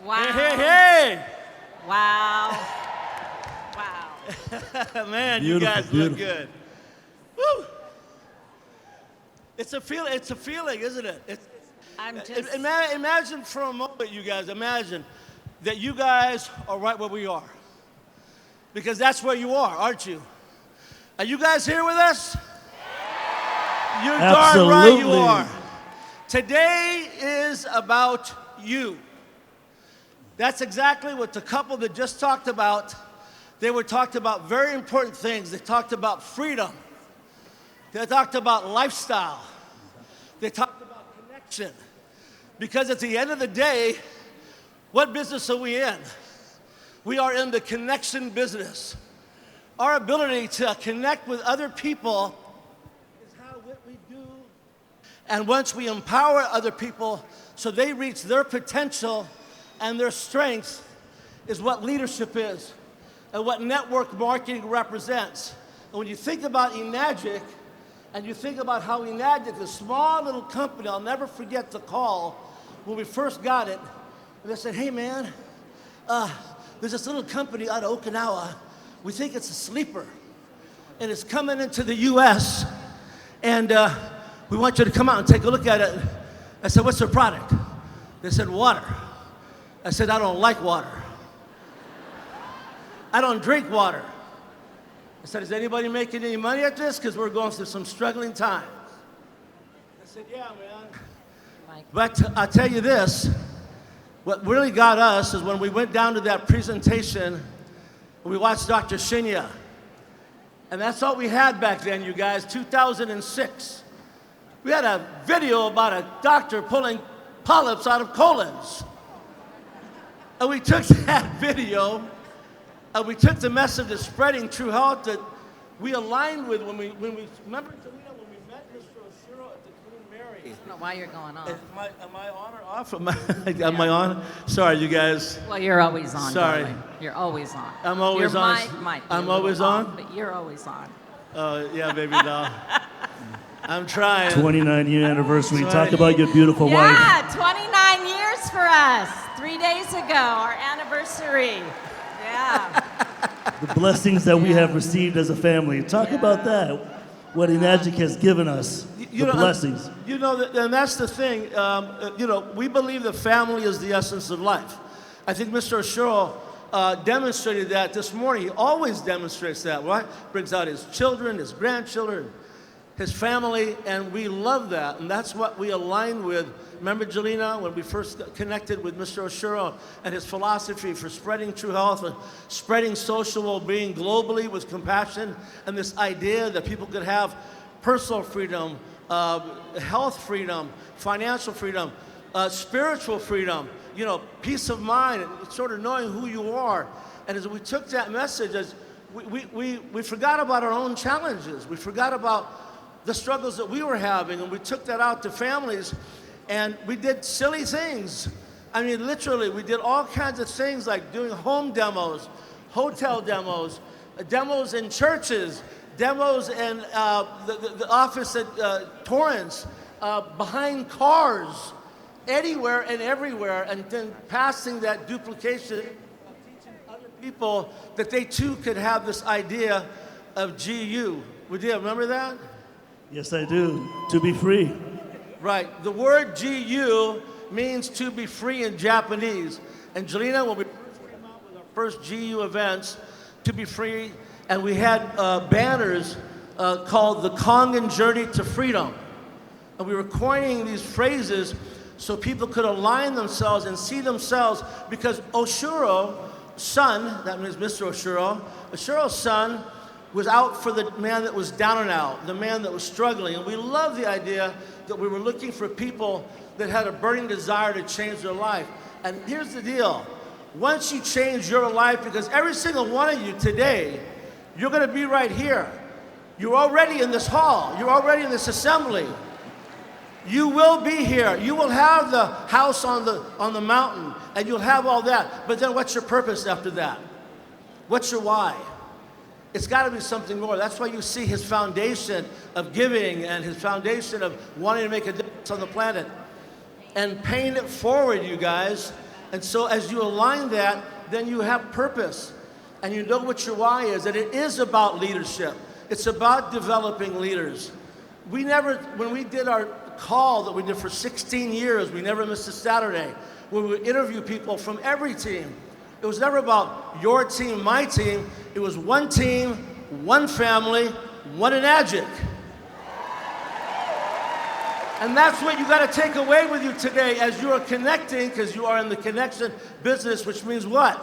Wow. Hey, hey, hey! Wow. Wow. Man, Beautiful, you guys look beautiful. good. Woo! It's a feeling, isn't it? I'm just. Imagine for a moment, you guys, imagine that you guys are right where we are. Because that's where you are, aren't you? Are you guys here with us? You're darn right you Absolutely. are. Today is about you. That's exactly what the couple that just talked about. They were talked about very important things. They talked about freedom. They talked about lifestyle. They talked about connection. Because at the end of the day, what business are we in? We are in the connection business. Our ability to connect with other people is how what we do. And once we empower other people so they reach their potential and their strengths is what leadership is and what network marketing represents. And when you think about Enagic, and you think about how Enagic, a small little company, I'll never forget the call when we first got it. And they said, hey man, there's this little company out of Okinawa. We think it's a sleeper. And it's coming into the US. And we want you to come out and take a look at it. I said, what's their product? They said, water. I said, I don't like water. I don't drink water. I said, is anybody making any money at this? Because we're going through some struggling times. I said, yeah, man. But I'll tell you this, what really got us is when we went down to that presentation, and we watched Dr. Shinya. And that's all we had back then, you guys, 2006. We had a video about a doctor pulling polyps out of colons. And we took that video, and we took the message of spreading true health that we aligned with when we remember, Jillina, when we met Mr. Oshiro at the Queen Mary. I don't know why you're going on. Am I on or off? Am I on? Sorry, you guys. Well, you're always on. Sorry. Darling. You're always on. I'm always Your on. mic might be I'm a little always off, on? but you're always on. Oh, yeah, baby doll. I'm trying. 29-year anniversary. Talk about your beautiful wife. Yeah, 29 years for us. 3 days ago, our anniversary. Yeah. The blessings that we have received as a family. Talk about that. What Enagic has given us. The blessings. You know, and that's the thing. We believe that family is the essence of life. I think Mr. Oshiro demonstrated that this morning. He always demonstrates that, right? Brings out his children, his grandchildren, his family, and we love that. And that's what we align with. Remember, Jillina, when we first connected with Mr. Oshiro and his philosophy for spreading true health and spreading social well-being globally with compassion, and this idea that people could have personal freedom, health freedom, financial freedom, spiritual freedom, peace of mind, and sort of knowing who you are. And as we took that message, as we forgot about our own challenges. We forgot about the struggles that we were having, and we took that out to families. And we did silly things. I mean, literally, we did all kinds of things like doing home demos, hotel demos, demos in churches, demos in the office at Torrance, behind cars, anywhere and everywhere, and then passing that duplication, teaching other people that they too could have this idea of GU. Would you remember that? Yes, I do. To be free. Right. The word GU means to be free in Japanese. And Jillina, when we first came out with our first GU events, to be free, and we had banners called the Kongan Journey to Freedom. And we were coining these phrases so people could align themselves and see themselves, because Oshiro's son, that means Mr. Oshiro, Oshiro's son was out for the man that was down and out, the man that was struggling. And we love the idea that we were looking for people that had a burning desire to change their life. And here's the deal. Once you change your life, because every single one of you today, you're gonna be right here. You're already in this hall. You're already in this assembly. You will be here. You will have the house on the mountain, and you'll have all that. But then what's your purpose after that? What's your why? It's got to be something more. That's why you see his foundation of giving and his foundation of wanting to make a difference on the planet and paying it forward, you guys. And so as you align that, then you have purpose. And you know what your why is, that it is about leadership. It's about developing leaders. We never, when we did our call that we did for 16 years, we never missed a Saturday, where we would interview people from every team. It was never about your team, my team. It was one team, one family, one Enagic. And that's what you got to take away with you today as you are connecting, because you are in the connection business, which means what?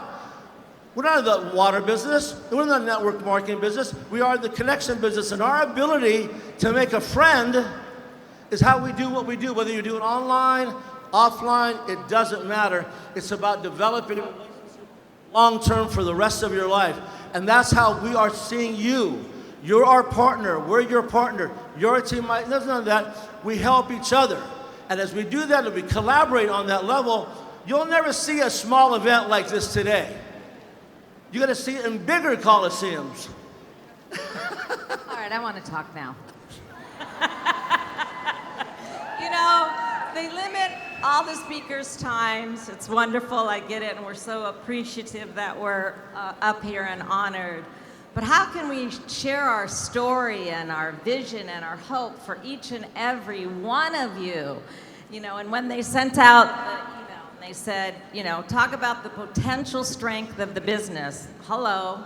We're not in the water business. We're in the network marketing business. We are in the connection business. And our ability to make a friend is how we do what we do. Whether you do it online, offline, it doesn't matter. It's about developing a relationship long-term for the rest of your life. And that's how we are seeing you. You're our partner. We're your partner. You're a team. There's none of that. We help each other. And as we do that and we collaborate on that level, you'll never see a small event like this today. You're going to see it in bigger coliseums. All right, I want to talk now. You know, they limit all the speakers' times. It's wonderful, I get it, and we're so appreciative that we're up here and honored. But how can we share our story and our vision and our hope for each and every one of you? You know, and when they sent out the email and they said, you know, talk about the potential strength of the business. Hello.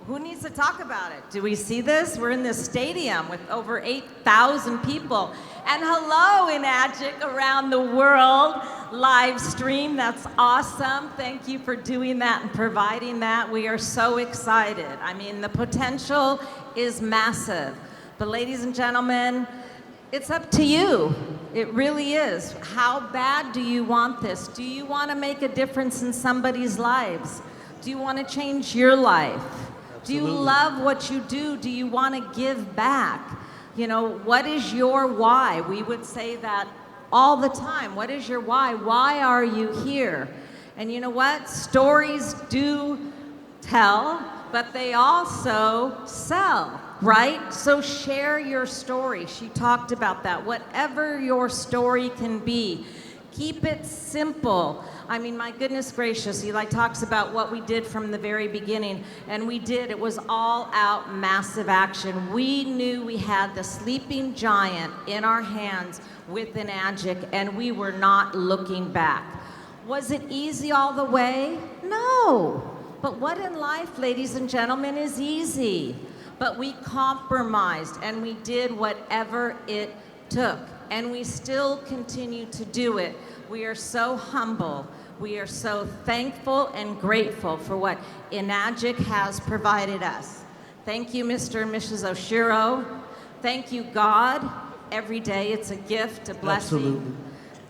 Who needs to talk about it? Do we see this? We're in this stadium with over 8,000 people. And hello, Enagic around the world, live stream. That's awesome. Thank you for doing that and providing that. We are so excited. I mean, the potential is massive. But ladies and gentlemen, it's up to you. It really is. How bad do you want this? Do you want to make a difference in somebody's lives? Do you want to change your life? Do you love what you do? Do you want to give back? You know, what is your why? We would say that all the time. What is your why? Why are you here? And you know what? Stories do tell, but they also sell, right? So share your story. She talked about that. Whatever your story can be, keep it simple. I mean, my goodness gracious, Eli talks about what we did from the very beginning, and we did. It was all out massive action. We knew we had the sleeping giant in our hands with Enagic, and we were not looking back. Was it easy all the way? No. But what in life, ladies and gentlemen, is easy? But we compromised, and we did whatever it took, and we still continue to do it. We are so humble. We are so thankful and grateful for what Enagic has provided us. Thank you, Mr. and Mrs. Oshiro. Thank you, God. Every day it's a gift, a blessing. Absolutely.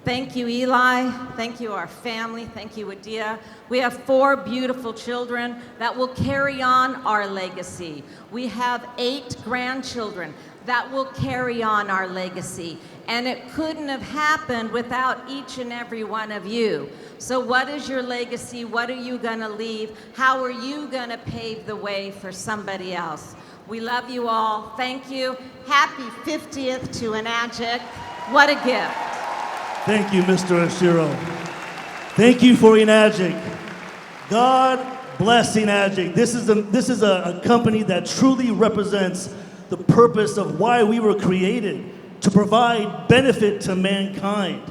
Thank you, Eli. Thank you, our family. Thank you, Wadia. We have 4 beautiful children that will carry on our legacy. We have 8 grandchildren that will carry on our legacy. And it couldn't have happened without each and every one of you. So what is your legacy? What are you going to leave? How are you going to pave the way for somebody else? We love you all. Thank you. Happy 50th to Enagic. What a gift. Thank you, Mr. Oshiro. Thank you for Enagic. God bless Enagic. This is a company that truly represents the purpose of why we were created, to provide benefit to mankind,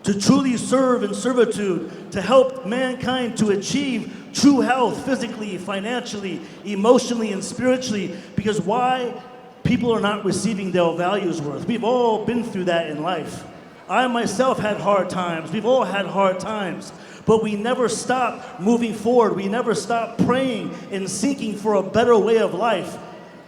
to truly serve in servitude, to help mankind to achieve true health physically, financially, emotionally, and spiritually. Because why? People are not receiving their values worth. We've all been through that in life. I myself had hard times. We've all had hard times. But we never stop moving forward. We never stop praying and seeking for a better way of life.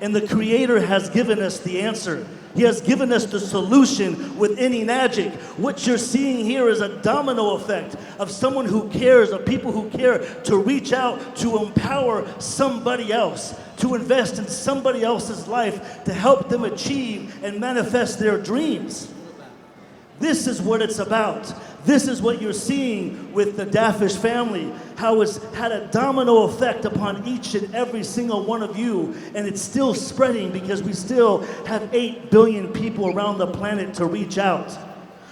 And the Creator has given us the answer. He has given us the solution within Enagic. What you're seeing here is a domino effect of someone who cares, of people who care to reach out, to empower somebody else, to invest in somebody else's life, to help them achieve and manifest their dreams. This is what it's about. This is what you're seeing with the Dafesh family, how it's had a domino effect upon each and every single one of you, and it's still spreading because we still have 8 billion people around the planet to reach out.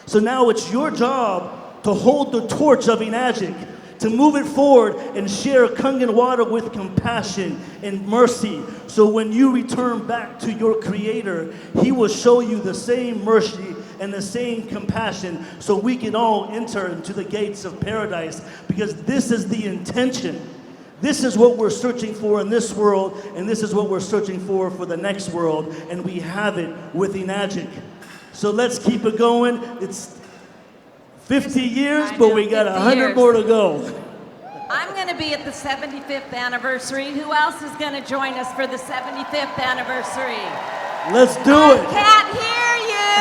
So now it's your job to hold the torch of Enagic, to move it forward and share Kangen water with compassion and mercy. So when you return back to your Creator, He will show you the same mercy and the same compassion so we can all enter into the gates of paradise, because this is the intention. This is what we're searching for in this world, and this is what we're searching for the next world, and we have it with Enagic. So let's keep it going. It's 50 years, but we got 100 more to go. I'm going to be at the 75th anniversary. Who else is going to join us for the 75th anniversary? Let's do it. I can't hear you.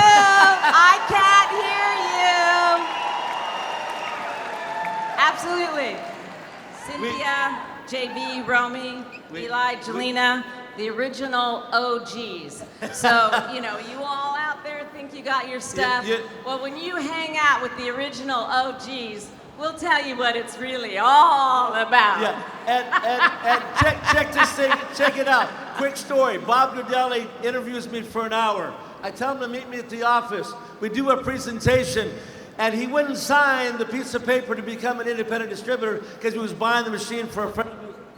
I can't hear you. Absolutely. Cynthia, JB, Romy, Eli, Jillina, the original OGs. So, you know, you all out there think you got your stuff. Well, when you hang out with the original OGs, we'll tell you what it's really all about. Yeah, and check this thing, check it out. Quick story, Bob Godelli interviews me for an hour. I tell him to meet me at the office. We do a presentation, and he wouldn't sign the piece of paper to become an independent distributor because he was buying the machine for a friend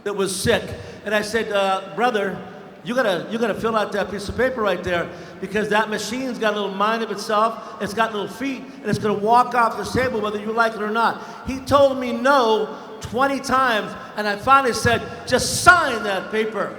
that was sick. And I said, brother, you gotta fill out that piece of paper right there, because that machine's got a little mind of itself, it's got little feet, and it's gonna walk off the table whether you like it or not. He told me no 20 times, and I finally said, just sign that paper.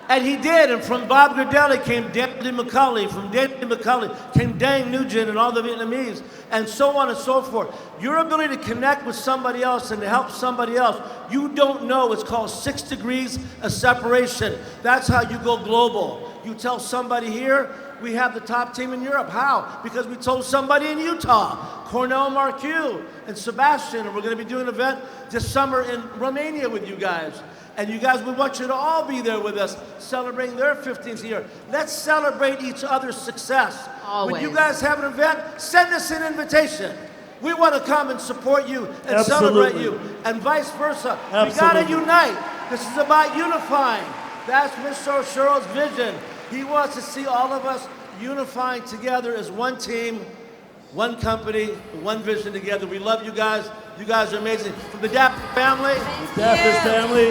And he did, and from Bob Godelli came Danny McCulley, from Danny McCulley came Dang Nugent and all the Vietnamese, and so on and so forth. Your ability to connect with somebody else and to help somebody else, you don't know, it's called 6 degrees of separation. That's how you go global. You tell somebody here, we have the top team in Europe. How? Because we told somebody in Utah, Cornell Marcu and Sebastian, and we're gonna be doing an event this summer in Romania with you guys. And you guys, we want you to all be there with us, celebrating their 15th year. Let's celebrate each other's success. Always. When you guys have an event, send us an invitation. We want to come and support you and Absolutely. celebrate you, and vice versa. Absolutely. We got to unite. This is about unifying. That's Mr. Oshuro's vision. He wants to see all of us unifying together as one team, one company, one vision together. We love you guys. You guys are amazing. From the Dafesh family. Dafesh family.